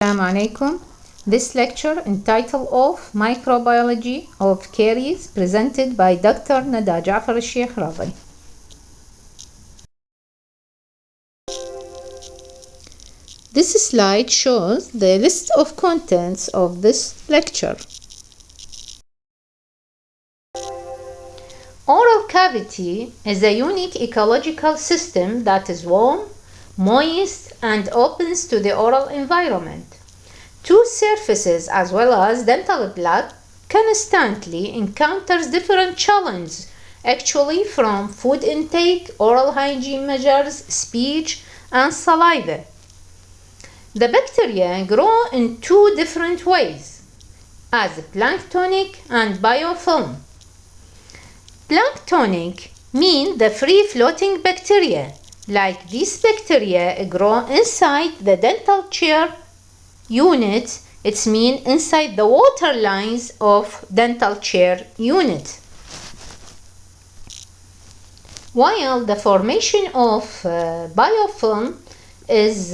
Assalamu alaikum. This lecture entitled of Microbiology of Caries presented by Dr. Nada Jafar al-Sheikh Radi. This slide shows the list of contents of this lecture. Oral cavity is a unique ecological system that is warm, moist, and opens to the oral environment. Two surfaces as well as dental plaque constantly encounters different challenges actually from food intake, oral hygiene measures, speech, and saliva. The bacteria grow in two different ways, as planktonic and biofilm. Planktonic mean the free-floating bacteria, like these bacteria grow inside the dental chair unit. It's mean inside the water lines of dental chair unit. While the formation of biofilm is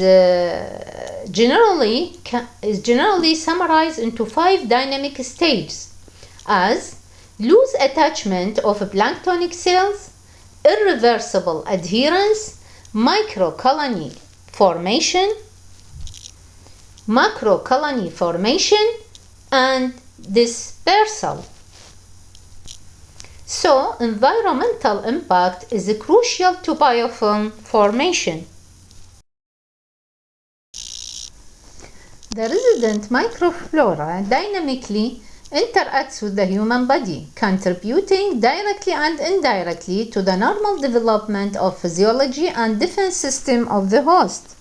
generally summarized into 5 dynamic stages as loose attachment of planktonic cells, irreversible adherence, microcolony formation, macrocolony formation, and dispersal. So, environmental impact is crucial to biofilm formation. The resident microflora dynamically interacts with the human body, contributing directly and indirectly to the normal development of physiology and defense system of the host.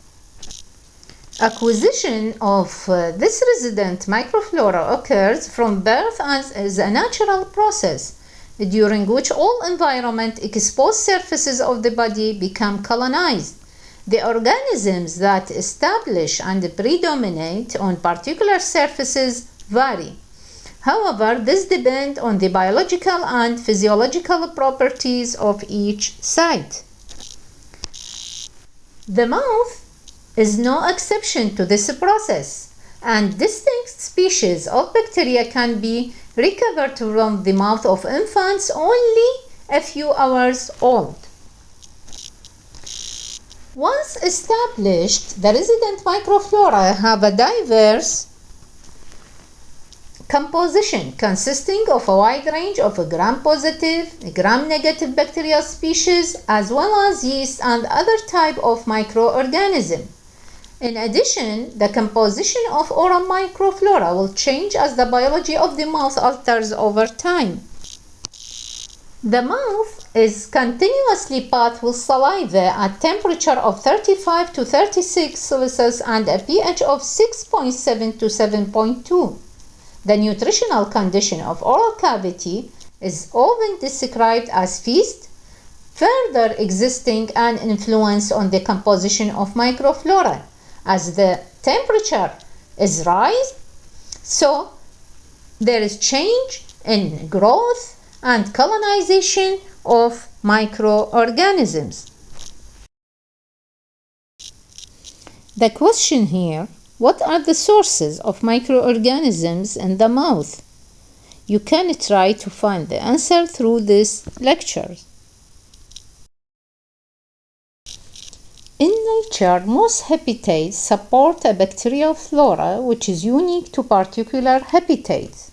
Acquisition of this resident microflora occurs from birth as is a natural process, during which all environment exposed surfaces of the body become colonized. The organisms that establish and predominate on particular surfaces vary. However, this depends on the biological and physiological properties of each site. The mouth is no exception to this process, and distinct species of bacteria can be recovered from the mouth of infants only a few hours old. Once established, the resident microflora have a diverse composition consisting of a wide range of gram-positive, gram-negative bacterial species as well as yeast and other type of microorganism. In addition, the composition of oral microflora will change as the biology of the mouth alters over time. The mouth is continuously bathed with saliva at temperature of 35 to 36 Celsius and a pH of 6.7 to 7.2. The nutritional condition of oral cavity is often described as feast, further existing an influence on the composition of microflora. As the temperature is rise, so there is change in growth and colonization of microorganisms. The question here, what are the sources of microorganisms in the mouth? You can try to find the answer through this lecture. In nature, most habitats support a bacterial flora which is unique to particular habitats.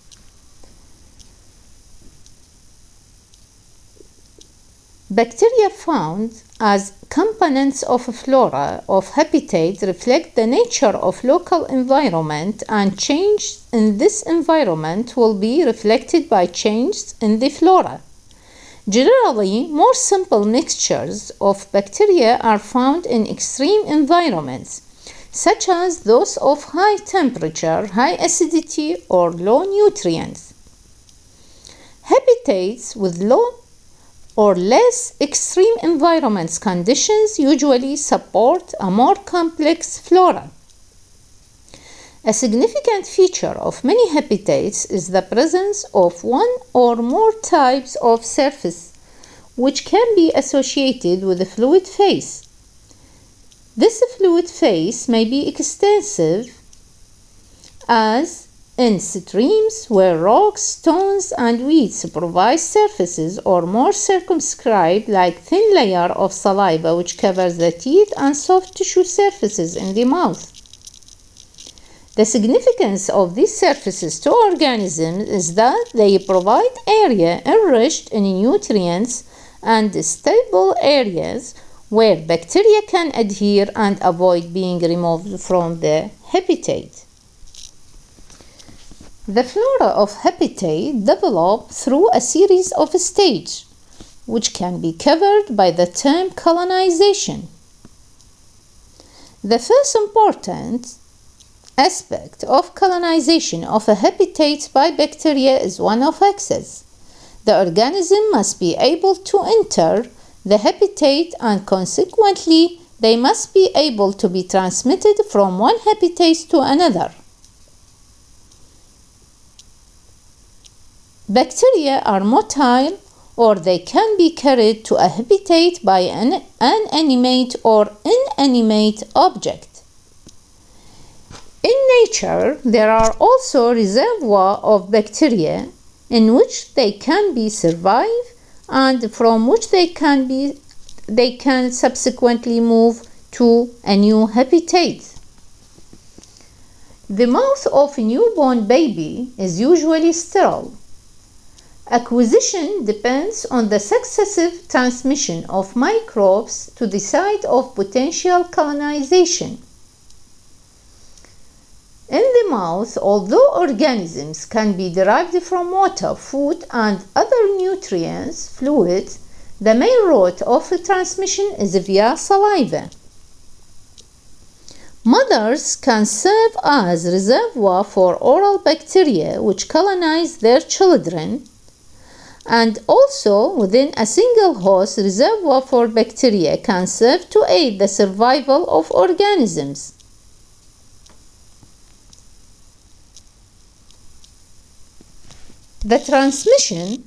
Bacteria found as components of a flora of habitat reflect the nature of local environment, and change in this environment will be reflected by changes in the flora. Generally, more simple mixtures of bacteria are found in extreme environments, such as those of high temperature, high acidity, or low nutrients. Habitats with low or less extreme environments conditions usually support a more complex flora. A significant feature of many habitats is the presence of one or more types of surface, which can be associated with a fluid phase. This fluid phase may be extensive as in streams where rocks, stones, and weeds provide surfaces or more circumscribed like thin layer of saliva which covers the teeth and soft tissue surfaces in the mouth. The significance of these surfaces to organisms is that they provide area enriched in nutrients and stable areas where bacteria can adhere and avoid being removed from the habitat. The flora of habitat develop through a series of stages, which can be covered by the term colonization. The first important aspect of colonization of a habitat by bacteria is one of access. The organism must be able to enter the habitat and consequently they must be able to be transmitted from one habitat to another. Bacteria are motile or they can be carried to a habitat by an animate or inanimate object. In nature, there are also reservoirs of bacteria in which they can be survive and from which they can subsequently move to a new habitat. The mouth of a newborn baby is usually sterile. Acquisition depends on the successive transmission of microbes to the site of potential colonization. In the mouth, although organisms can be derived from water, food, and other nutrients, fluids, the main route of transmission is via saliva. Mothers can serve as reservoir for oral bacteria which colonize their children, and also within a single host reservoir for bacteria can serve to aid the survival of organisms. The transmission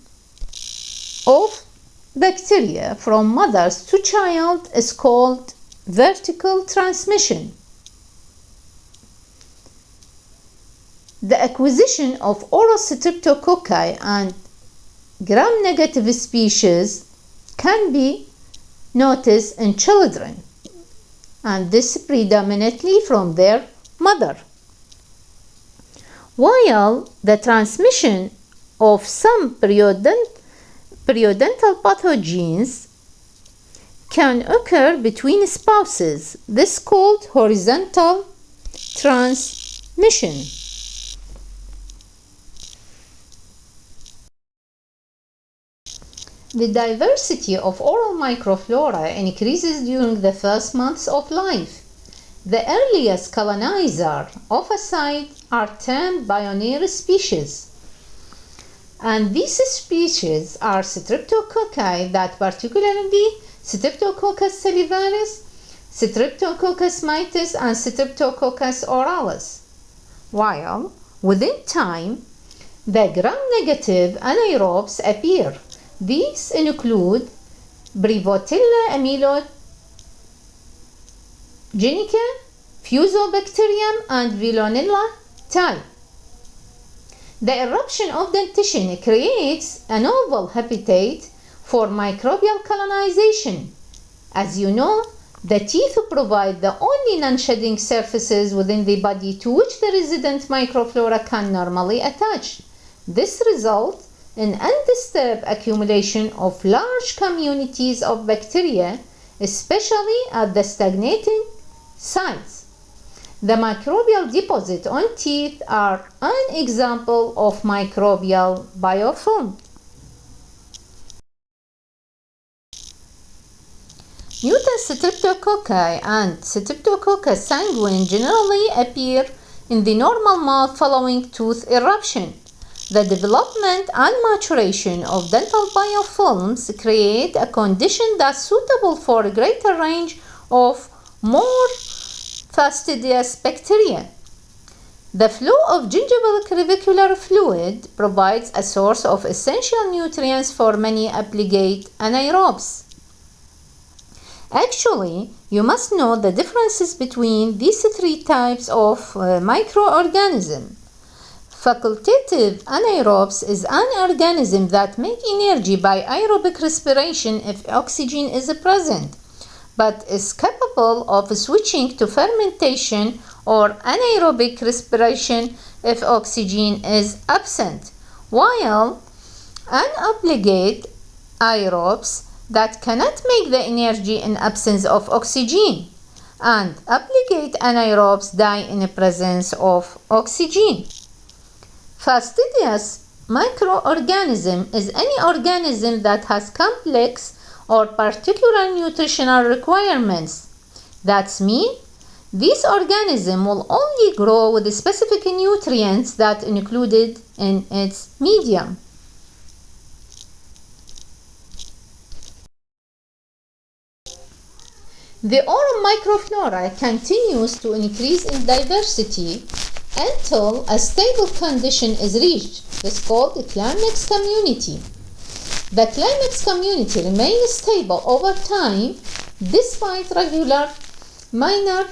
of bacteria from mothers to child is called vertical transmission. The acquisition of oral streptococci and gram-negative species can be noticed in children, and this predominantly from their mother, while the transmission of some periodontal pathogens can occur between spouses. This is called horizontal transmission. The diversity of oral microflora increases during the first months of life. The earliest colonizer of a site are termed pioneer species, and these species are streptococci, that particularly Streptococcus salivarius, Streptococcus mitis, and Streptococcus oralis, while within time the gram-negative anaerobes appear. These include Brevotella amelogenica, Fusobacterium, and Veillonella type. The eruption of dentition creates a novel habitat for microbial colonization. As you know, the teeth provide the only non-shedding surfaces within the body to which the resident microflora can normally attach. This results in undisturbed accumulation of large communities of bacteria, especially at the stagnating sites. The microbial deposits on teeth are an example of microbial biofilm. Mutant streptococci and Streptococcus sanguine generally appear in the normal mouth following tooth eruption. The development and maturation of dental biofilms create a condition that's suitable for a greater range of more fastidious bacteria. The flow of gingival clavicular fluid provides a source of essential nutrients for many obligate anaerobes. Actually, you must know the differences between these three types of microorganism. Facultative anaerobes is an organism that make energy by aerobic respiration if oxygen is present, but is capable of switching to fermentation or anaerobic respiration if oxygen is absent, while unobligate aerobes that cannot make the energy in absence of oxygen, and obligate anaerobes die in the presence of oxygen. Fastidious microorganism is any organism that has complex or particular nutritional requirements. That means this organism will only grow with the specific nutrients that included in its medium. The oral microflora continues to increase in diversity until a stable condition is reached. This is called the climax community. The climax community remains stable over time despite regular minor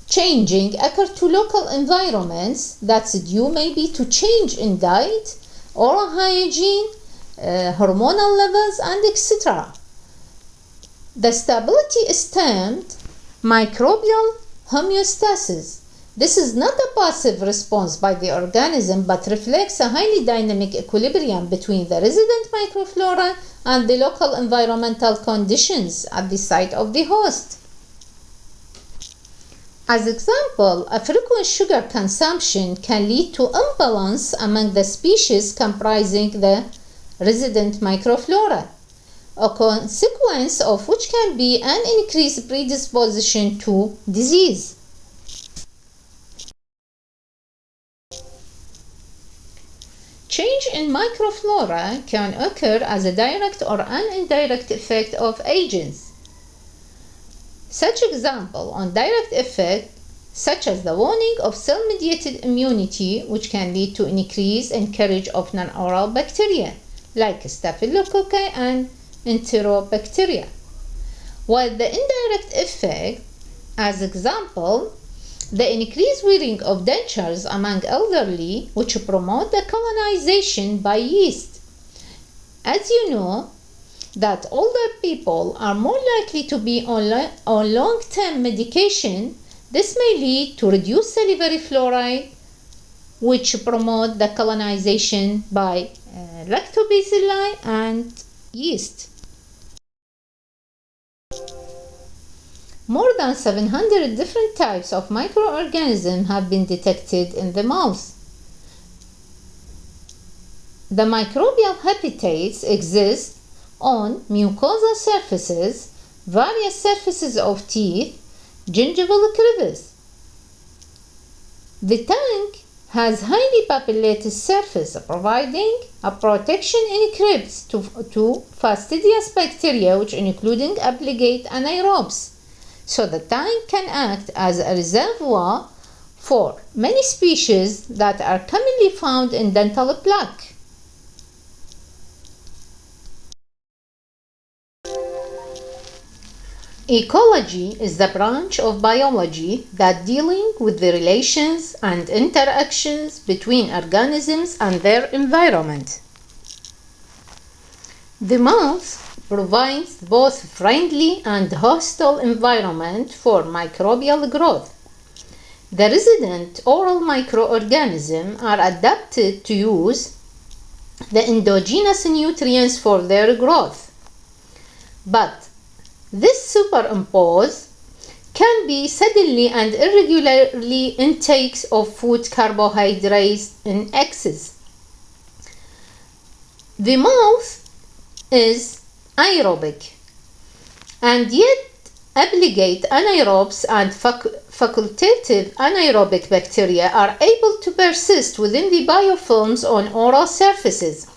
changing occur to local environments. That's due maybe to change in diet, oral hygiene, hormonal levels, and etc. The stability is termed microbial homeostasis. This is not a passive response by the organism but reflects a highly dynamic equilibrium between the resident microflora and the local environmental conditions at the site of the host. As example, a frequent sugar consumption can lead to imbalance among the species comprising the resident microflora, a consequence of which can be an increased predisposition to disease. Change in microflora can occur as a direct or an indirect effect of agents. Such example on direct effect, such as the waning of cell-mediated immunity, which can lead to an increase in carriage of non-oral bacteria, like staphylococci and enterobacteria. While the indirect effect, as example, the increased wearing of dentures among elderly, which promote the colonization by yeast. As you know, that older people are more likely to be on long-term medication, this may lead to reduced salivary fluoride, which promote the colonization by lactobacilli and yeast. More than 700 different types of microorganisms have been detected in the mouth. The microbial habitats exist on mucosal surfaces, various surfaces of teeth, gingival crevice. The tongue has highly papillated surface, providing a protection encrypts to fastidious bacteria, which including obligate anaerobes. So the tongue can act as a reservoir for many species that are commonly found in dental plaque. Ecology is the branch of biology that dealing with the relations and interactions between organisms and their environment. The mouth provides both friendly and hostile environment for microbial growth. The resident oral microorganisms are adapted to use the endogenous nutrients for their growth, but this superimpose can be suddenly and irregularly intakes of food carbohydrates in excess. The mouth is aerobic, and yet obligate anaerobes and facultative anaerobic bacteria are able to persist within the biofilms on oral surfaces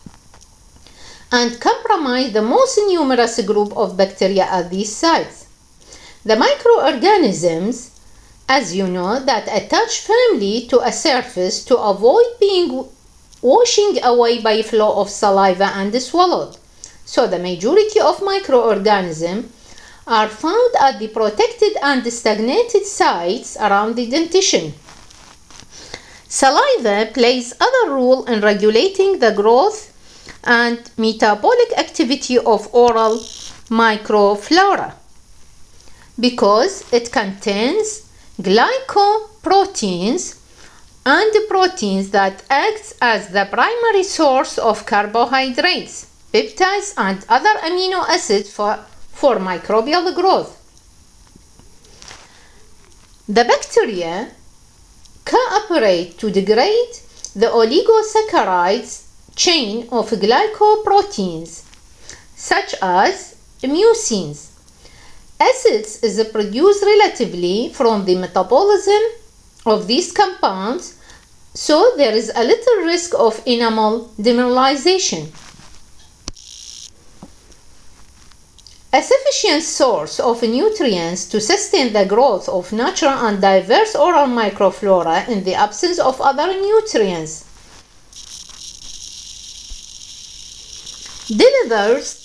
and compromise the most numerous group of bacteria at these sites. The microorganisms, as you know, that attach firmly to a surface to avoid being washing away by flow of saliva and swallowed. So the majority of microorganisms are found at the protected and stagnated sites around the dentition. Saliva plays other role in regulating the growth and metabolic activity of oral microflora because it contains glycoproteins and proteins that act as the primary source of carbohydrates, peptides, and other amino acids for microbial growth. The bacteria cooperate to degrade the oligosaccharides chain of glycoproteins, such as mucins. Acids is produced relatively from the metabolism of these compounds, so there is a little risk of enamel demineralization. A sufficient source of nutrients to sustain the growth of natural and diverse oral microflora in the absence of other nutrients delivers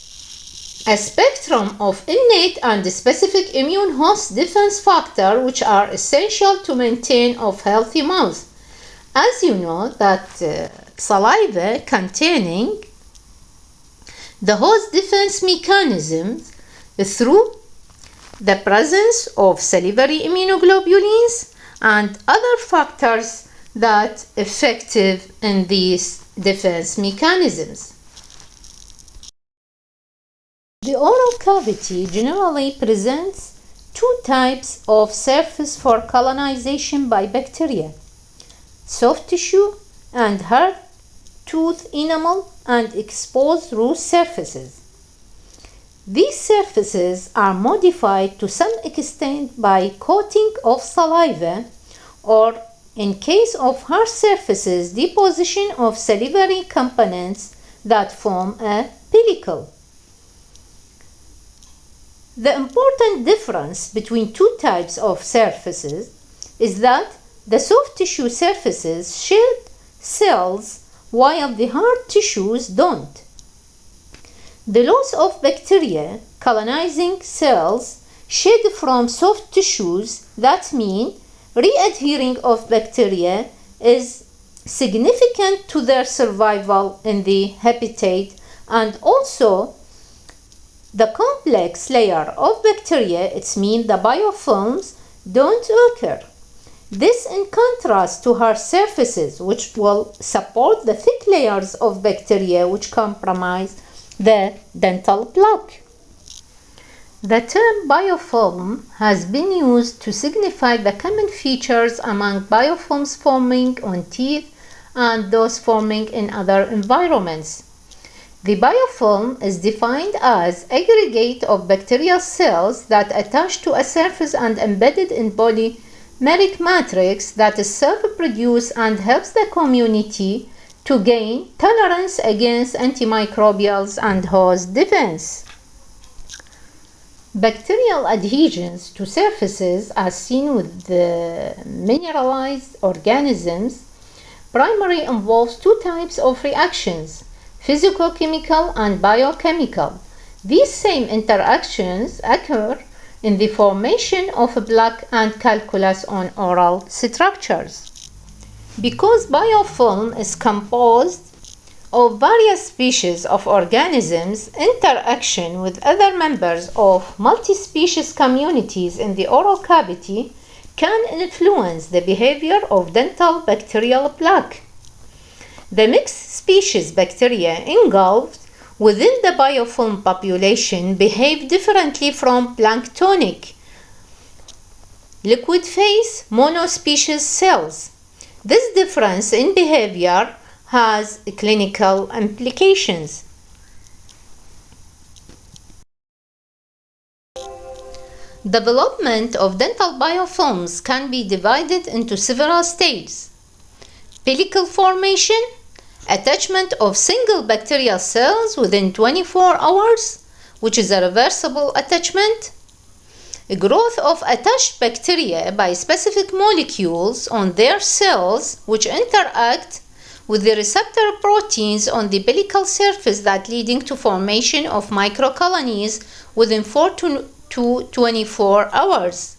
a spectrum of innate and specific immune host defense factors which are essential to maintain of healthy mouth. As you know that saliva containing the host defense mechanisms through the presence of salivary immunoglobulins and other factors that are effective in these defense mechanisms. The oral cavity generally presents two types of surface for colonization by bacteria: soft tissue and hard tooth enamel and exposed root surfaces. These surfaces are modified to some extent by coating of saliva or, in case of hard surfaces, deposition of salivary components that form a pellicle. The important difference between two types of surfaces is that the soft tissue surfaces shed cells while the hard tissues don't. The loss of bacteria colonizing cells shed from soft tissues, that means readhering of bacteria, is significant to their survival in the habitat, and also the complex layer of bacteria, it means the biofilms, don't occur. This in contrast to hard surfaces, which will support the thick layers of bacteria which compromise the dental plaque. The term biofilm has been used to signify the common features among biofilms forming on teeth and those forming in other environments. The biofilm is defined as aggregate of bacterial cells that attach to a surface and embedded in polymeric matrix that is self-produced and helps the community to gain tolerance against antimicrobials and host defense. Bacterial adhesions to surfaces, as seen with the mineralized organisms, primarily involves two types of reactions: physicochemical and biochemical. These same interactions occur in the formation of plaque and calculus on oral structures. Because biofilm is composed of various species of organisms, interaction with other members of multi-species communities in the oral cavity can influence the behavior of dental bacterial plaque. The mixed species bacteria engulfed within the biofilm population behave differently from planktonic liquid phase monospecies cells. This difference in behavior has clinical implications. Development of dental biofilms can be divided into several stages: pellicle formation, attachment of single bacterial cells within 24 hours, which is a reversible attachment, growth of attached bacteria by specific molecules on their cells which interact with the receptor proteins on the pellicle surface that leading to formation of microcolonies within 4 to to 24 hours.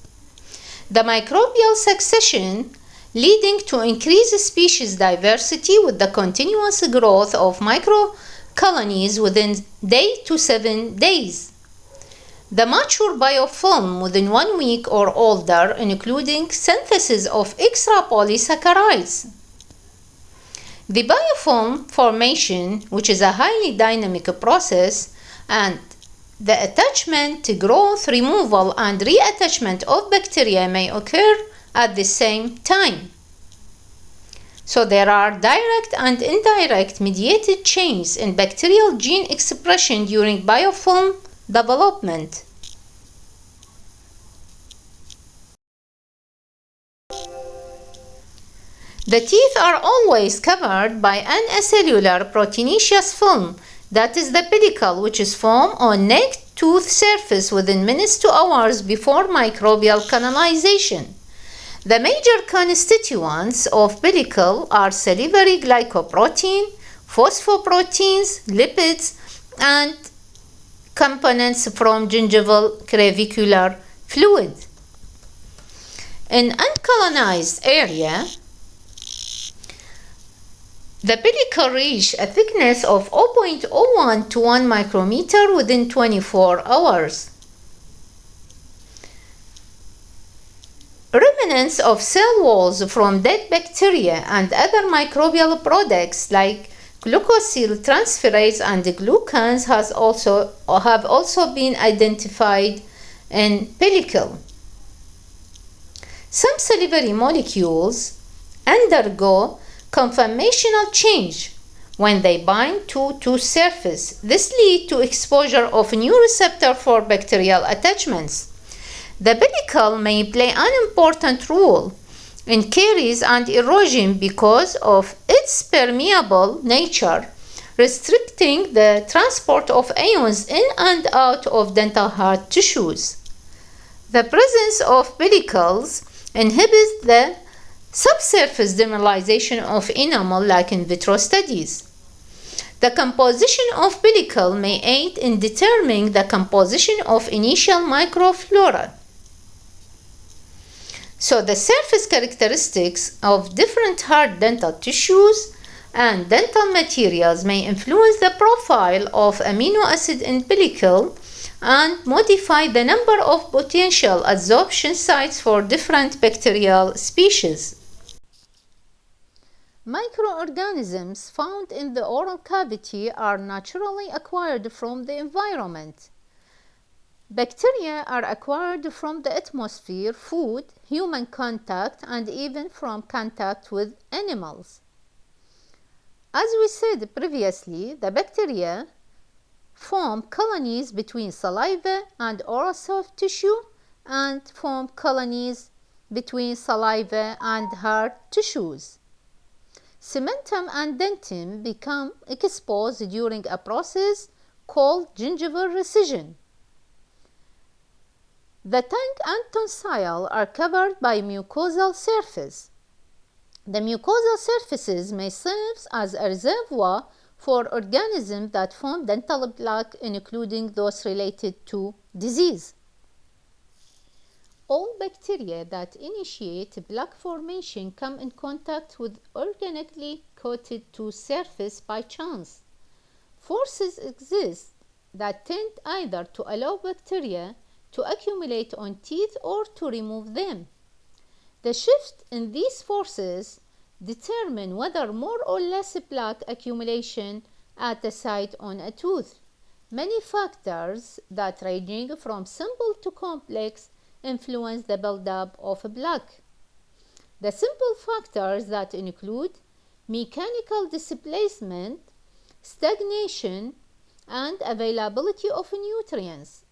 The microbial succession leading to increased species diversity with the continuous growth of microcolonies within day to 7 days. The mature biofilm within 1 week or older, including synthesis of extra polysaccharides. The biofilm formation, which is a highly dynamic process, and the attachment, growth, removal, and reattachment of bacteria may occur at the same time. So there are direct and indirect mediated changes in bacterial gene expression during biofilm development. The teeth are always covered by an acellular proteinaceous film, that is the pellicle, which is formed on neck tooth surface within minutes to hours before microbial colonization. The major constituents of pellicle are salivary glycoprotein, phosphoproteins, lipids, and components from gingival clavicular fluid. In uncolonized area, the pellicle reached a thickness of 0.01 to 1 micrometer within 24 hours. Remnants of cell walls from dead bacteria and other microbial products like glucosyltransferase and glucans have also been identified in pellicle. Some salivary molecules undergo conformational change when they bind to tooth surface. This leads to exposure of new receptor for bacterial attachments. The pellicle may play an important role in caries and erosion because of its permeable nature, restricting the transport of ions in and out of dental hard tissues. The presence of pellicles inhibits the subsurface demineralization of enamel like in vitro studies. The composition of pellicle may aid in determining the composition of initial microflora. So the surface characteristics of different hard dental tissues and dental materials may influence the profile of amino acid in pellicle and modify the number of potential adsorption sites for different bacterial species. Microorganisms found in the oral cavity are naturally acquired from the environment. Bacteria are acquired from the atmosphere, food, human contact, and even from contact with animals. As we said previously, the bacteria form colonies between saliva and oral soft tissue and form colonies between saliva and hard tissues. Cementum and dentin become exposed during a process called gingival recession. The tongue and tonsil are covered by mucosal surface. The mucosal surfaces may serve as a reservoir for organisms that form dental plaque, including those related to disease. All bacteria that initiate plaque formation come in contact with organically coated tooth surface by chance. Forces exist that tend either to allow bacteria to accumulate on teeth or to remove them. The shift in these forces determine whether more or less plaque accumulation at a site on a tooth. Many factors that ranging from simple to complex influence the buildup of plaque. The simple factors that include mechanical displacement, stagnation, and availability of nutrients.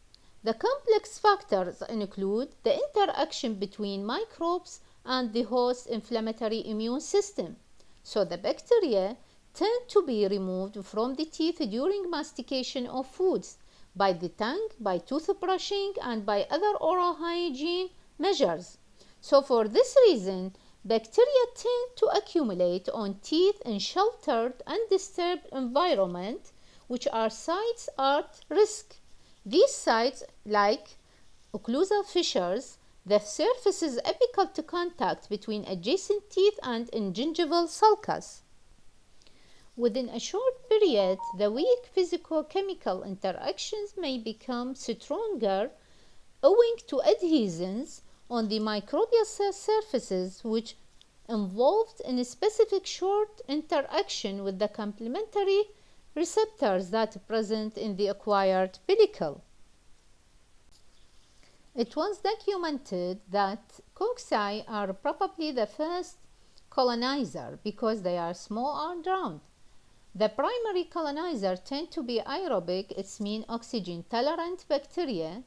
The complex factors include the interaction between microbes and the host inflammatory immune system. So the bacteria tend to be removed from the teeth during mastication of foods, by the tongue, by toothbrushing, and by other oral hygiene measures. So for this reason, bacteria tend to accumulate on teeth in sheltered, undisturbed environment, which are sites at risk. These sites, like occlusal fissures, the surface is apical to contact between adjacent teeth and in gingival sulcus. Within a short period, the weak physicochemical interactions may become stronger owing to adhesions on the microbial cell surfaces, which involved in a specific short interaction with the complementary receptors that are present in the acquired pellicle. It was documented that cocci are probably the first colonizer because they are small and round. The primary colonizer tend to be aerobic, its mean oxygen tolerant bacteria.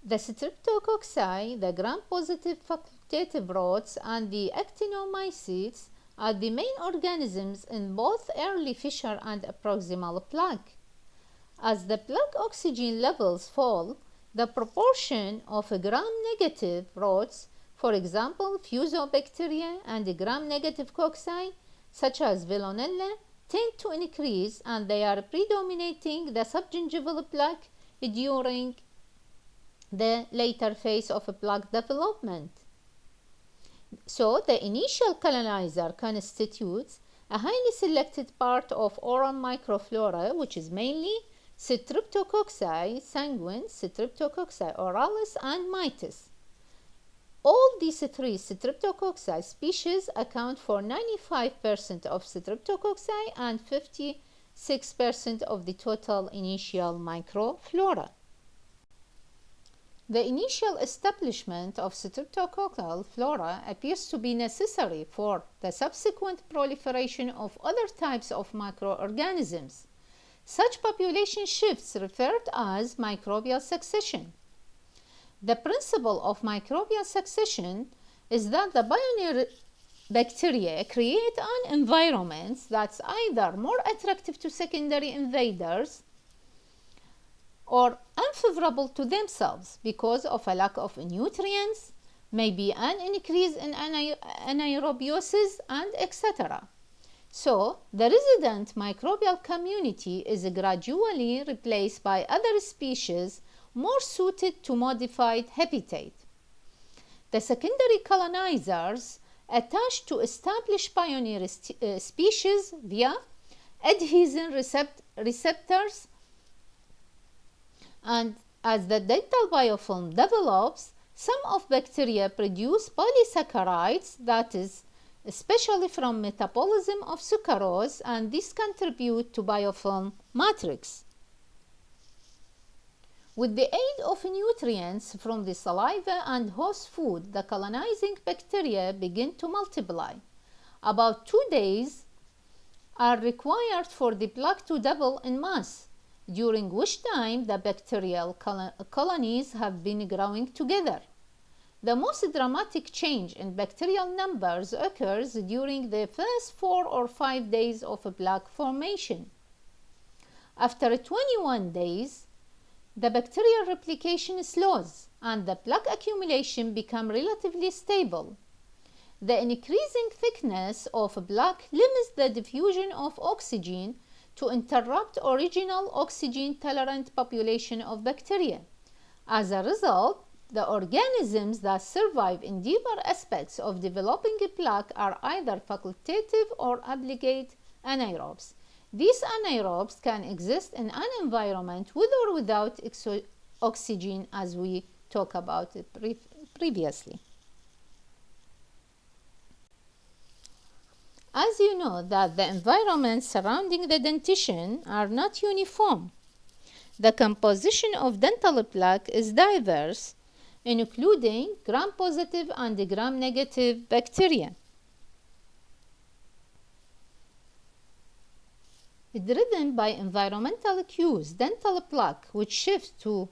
The streptococci, the gram-positive facultative rods, and the actinomycetes are the main organisms in both early fissure and proximal plaque. As the plaque oxygen levels fall, the proportion of gram-negative rods, for example fusobacteria, and gram-negative cocci, such as Veillonella, tend to increase, and they are predominating the subgingival plaque during the later phase of plaque development. So the initial colonizer constitutes a highly selected part of oral microflora, which is mainly Streptococci sanguine, Streptococci oralis, and mitis. All these three Streptococci species account for 95% of Streptococci and 56% of the total initial microflora. The initial establishment of streptococcal flora appears to be necessary for the subsequent proliferation of other types of microorganisms. Such population shifts referred as microbial succession. The principle of microbial succession is that the pioneer bacteria create an environment that's either more attractive to secondary invaders or unfavorable to themselves because of a lack of nutrients, maybe an increase in anaerobiosis, and etc. So, the resident microbial community is gradually replaced by other species more suited to modified habitat. The secondary colonizers attach to established pioneer species via adhesion receptors, and as the dental biofilm develops, some of bacteria produce polysaccharides, that is, especially from metabolism of sucrose, and these contribute to biofilm matrix. With the aid of nutrients from the saliva and host food, the colonizing bacteria begin to multiply. About 2 days are required for the plaque to double in mass, during which time the bacterial colonies have been growing together. The most dramatic change in bacterial numbers occurs during the first 4 or 5 days of plaque formation. After 21 days, the bacterial replication slows and the plaque accumulation becomes relatively stable. The increasing thickness of plaque limits the diffusion of oxygen to interrupt original oxygen-tolerant population of bacteria. As a result, the organisms that survive in deeper aspects of developing plaque are either facultative or obligate anaerobes. These anaerobes can exist in an environment with or without oxygen, as we talked about it previously. As you know that the environments surrounding the dentition are not uniform. The composition of dental plaque is diverse, including gram-positive and gram-negative bacteria. Driven by environmental cues, dental plaque, which shifts to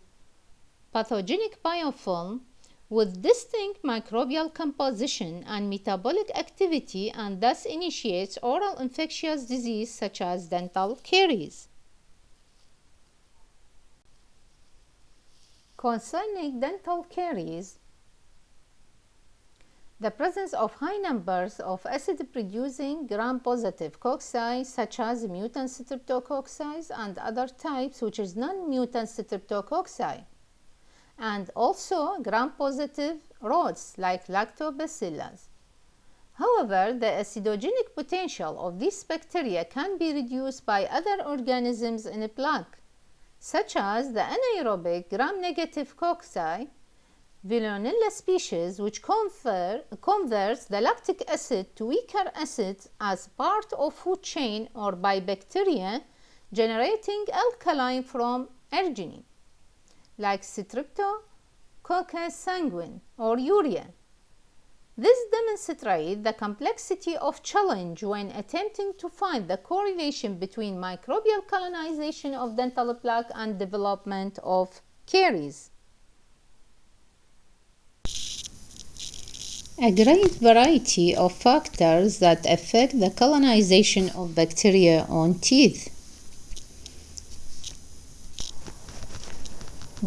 pathogenic biofilm with distinct microbial composition and metabolic activity, and thus initiates oral infectious disease such as dental caries. Concerning dental caries, the presence of high numbers of acid-producing gram-positive cocci, such as mutant streptococci and other types which is non-mutant streptococci, and also gram-positive rods like lactobacillus. However, the acidogenic potential of these bacteria can be reduced by other organisms in a plaque, such as the anaerobic gram-negative cocci, Veillonella species, which converts the lactic acid to weaker acid as part of food chain or by bacteria generating alkaline from arginine, like Streptococcus sanguine or urea. This demonstrates the complexity of challenge when attempting to find the correlation between microbial colonization of dental plaque and development of caries. A great variety of factors that affect the colonization of bacteria on teeth.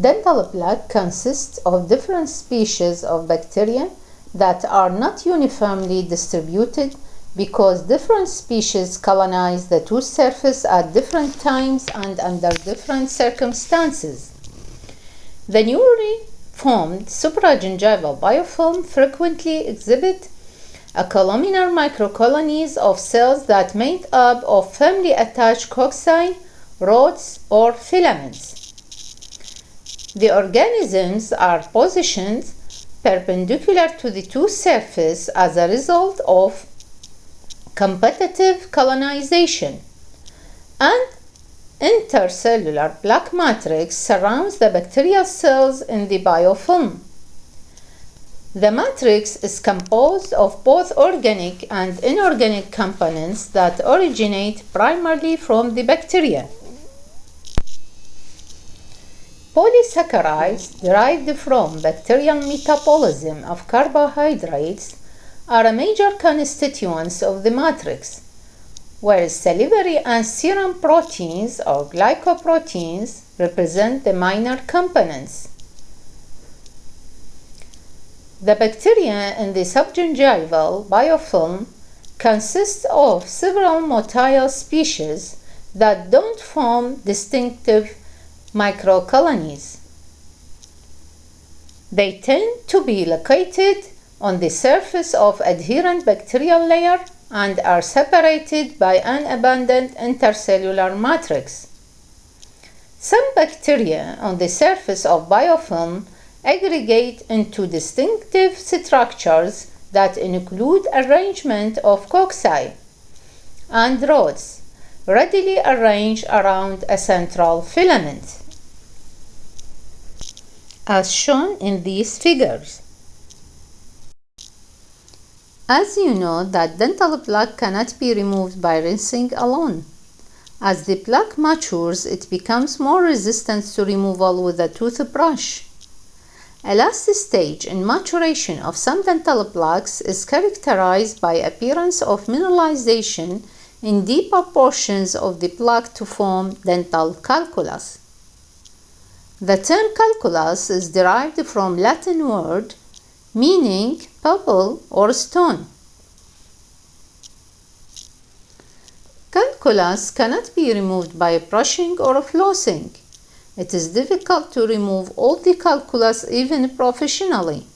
Dental plaque consists of different species of bacteria that are not uniformly distributed because different species colonize the tooth surface at different times and under different circumstances. The newly formed supragingival biofilm frequently exhibit a columnar microcolonies of cells that made up of firmly attached cocci, rods, or filaments. The organisms are positioned perpendicular to the tooth surface as a result of competitive colonization, and intercellular plaque matrix surrounds the bacterial cells in the biofilm. The matrix is composed of both organic and inorganic components that originate primarily from the bacteria. Polysaccharides derived from bacterial metabolism of carbohydrates are a major constituents of the matrix, whereas salivary and serum proteins or glycoproteins represent the minor components. The bacteria in the subgingival biofilm consists of several motile species that don't form distinctive microcolonies. They tend to be located on the surface of adherent bacterial layer and are separated by an abundant intercellular matrix. Some bacteria on the surface of biofilm aggregate into distinctive structures that include arrangement of cocci and rods readily arranged around a central filament, as shown in these figures. As you know that dental plaque cannot be removed by rinsing alone. As the plaque matures, it becomes more resistant to removal with a toothbrush. A last stage in maturation of some dental plaques is characterized by appearance of mineralization in deeper portions of the plaque to form dental calculus. The term calculus is derived from Latin word meaning pebble or stone. Calculus cannot be removed by brushing or flossing. It is difficult to remove all the calculus even professionally.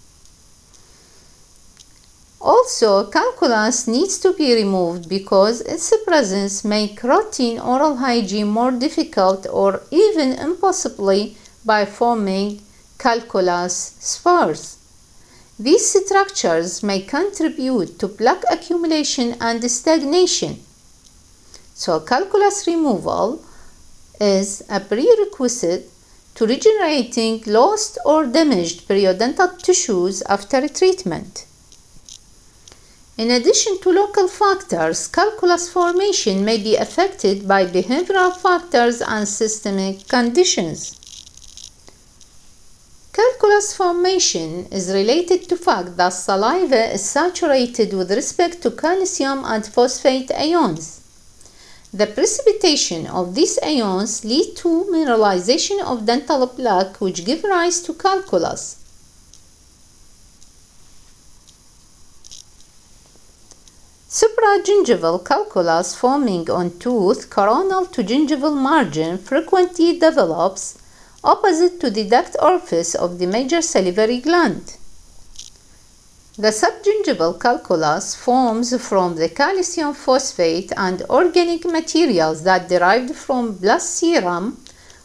Also, calculus needs to be removed because its presence makes routine oral hygiene more difficult or even impossibly by forming calculus spurs. These structures may contribute to plaque accumulation and stagnation. So calculus removal is a prerequisite to regenerating lost or damaged periodontal tissues after treatment. In addition to local factors, calculus formation may be affected by behavioral factors and systemic conditions. Calculus formation is related to the fact that saliva is saturated with respect to calcium and phosphate ions. The precipitation of these ions leads to mineralization of dental plaque, which gives rise to calculus. Supragingival calculus forming on tooth coronal to gingival margin frequently develops opposite to the duct orifice of the major salivary gland. The subgingival calculus forms from the calcium phosphate and organic materials that derived from blood serum,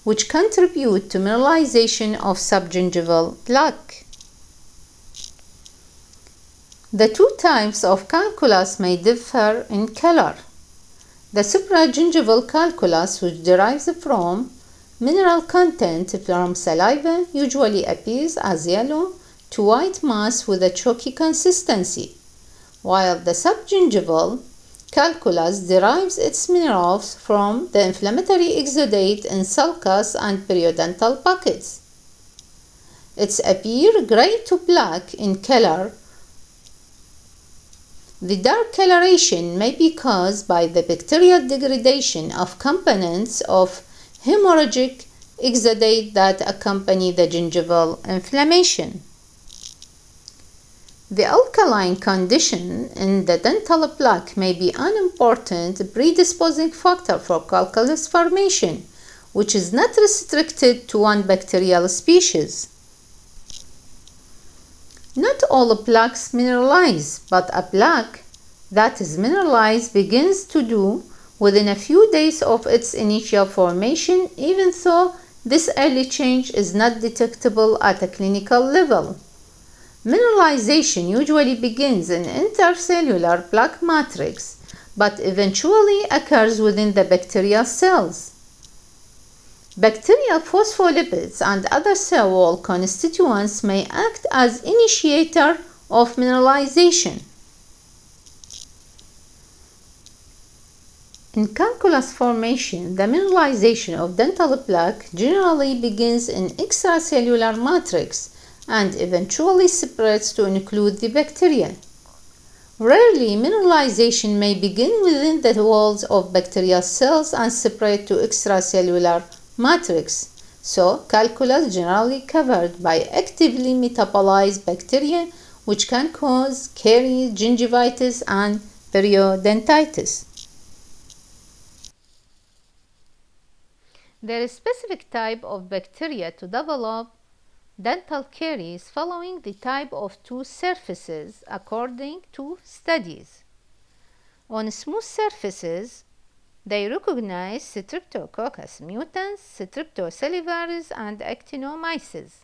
which contribute to mineralization of subgingival plaque. The two types of calculus may differ in color. The supragingival calculus, which derives from mineral content from saliva, usually appears as yellow to white mass with a chalky consistency, while the subgingival calculus derives its minerals from the inflammatory exudate in sulcus and periodontal pockets. It appears gray to black in color. The dark coloration may be caused by the bacterial degradation of components of hemorrhagic exudate that accompany the gingival inflammation. The alkaline condition in the dental plaque may be an important predisposing factor for calculus formation, which is not restricted to one bacterial species. Not all plaques mineralize, but a plaque that is mineralized begins to do within a few days of its initial formation, even though this early change is not detectable at a clinical level. Mineralization usually begins in intercellular plaque matrix, but eventually occurs within the bacterial cells. Bacterial phospholipids and other cell wall constituents may act as initiator of mineralization. In calculus formation, the mineralization of dental plaque generally begins in extracellular matrix and eventually spreads to include the bacteria. Rarely, mineralization may begin within the walls of bacterial cells and spread to extracellular matrix, so calculus generally covered by actively metabolized bacteria, which can cause caries, gingivitis, and periodontitis. There is a specific type of bacteria to develop dental caries following the type of tooth surfaces according to studies. On smooth surfaces, they recognize Streptococcus mutans, Streptosalivaris, and Actinomyces,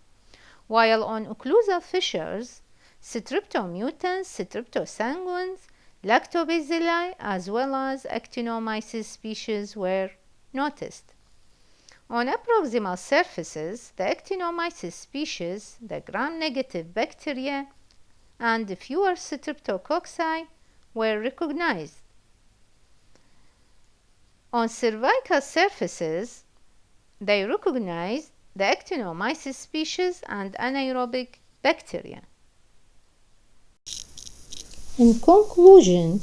while on occlusal fissures, Streptomutans, Streptosanguines, Lactobacilli, as well as Actinomyces species were noticed. On proximal surfaces, the Actinomyces species, the gram-negative bacteria, and fewer Streptococci were recognized. On cervical surfaces, they recognized the Actinomyces species and anaerobic bacteria. In conclusion,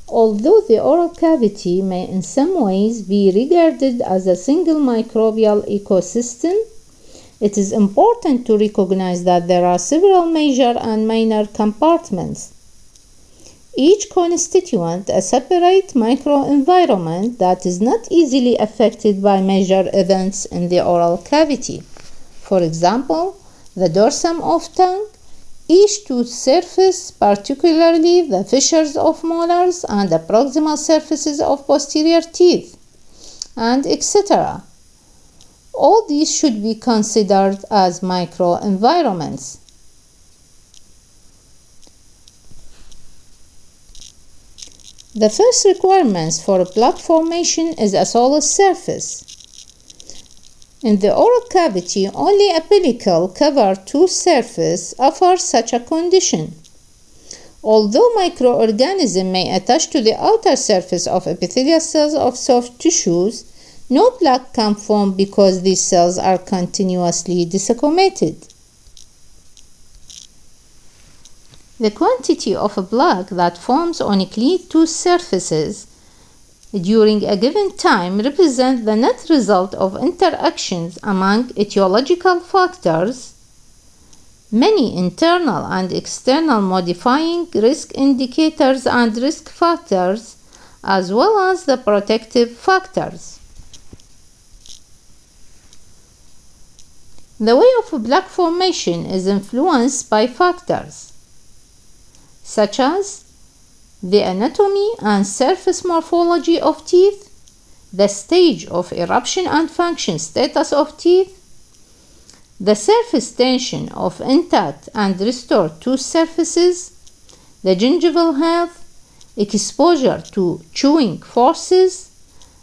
although the oral cavity may in some ways be regarded as a single microbial ecosystem, it is important to recognize that there are several major and minor compartments, each constituent a separate microenvironment that is not easily affected by major events in the oral cavity. For example, the dorsum of tongue, each tooth surface, particularly the fissures of molars and the proximal surfaces of posterior teeth, and etc. All these should be considered as microenvironments. The first requirements for plaque formation is a solid surface. In the oral cavity, only a pellicle covered tooth surface offers such a condition. Although microorganisms may attach to the outer surface of epithelial cells of soft tissues, no plaque can form because these cells are continuously desquamated. The quantity of plaque that forms on clean tooth surfaces during a given time represents the net result of interactions among etiological factors, many internal and external modifying risk indicators and risk factors, as well as the protective factors. The way of plaque formation is influenced by factors such as the anatomy and surface morphology of teeth, the stage of eruption and function status of teeth, the surface tension of intact and restored tooth surfaces, the gingival health, exposure to chewing forces,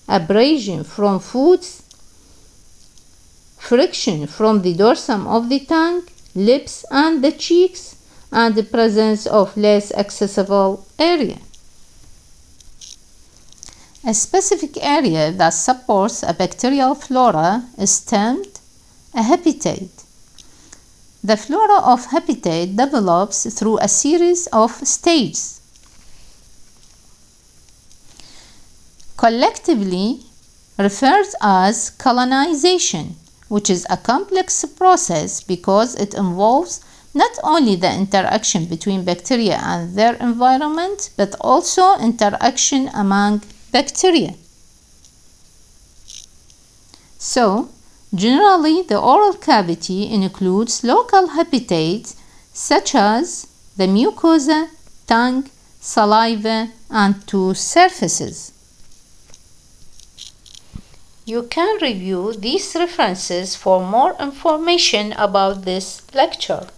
abrasion from foods, friction from the dorsum of the tongue, lips and the cheeks, and the presence of less accessible area. A specific area that supports a bacterial flora is termed a habitat. The flora of habitat develops through a series of stages. Collectively referred as colonization, which is a complex process because it involves not only the interaction between bacteria and their environment, but also interaction among bacteria. So, generally, the oral cavity includes local habitats such as the mucosa, tongue, saliva, and tooth surfaces. You can review these references for more information about this lecture.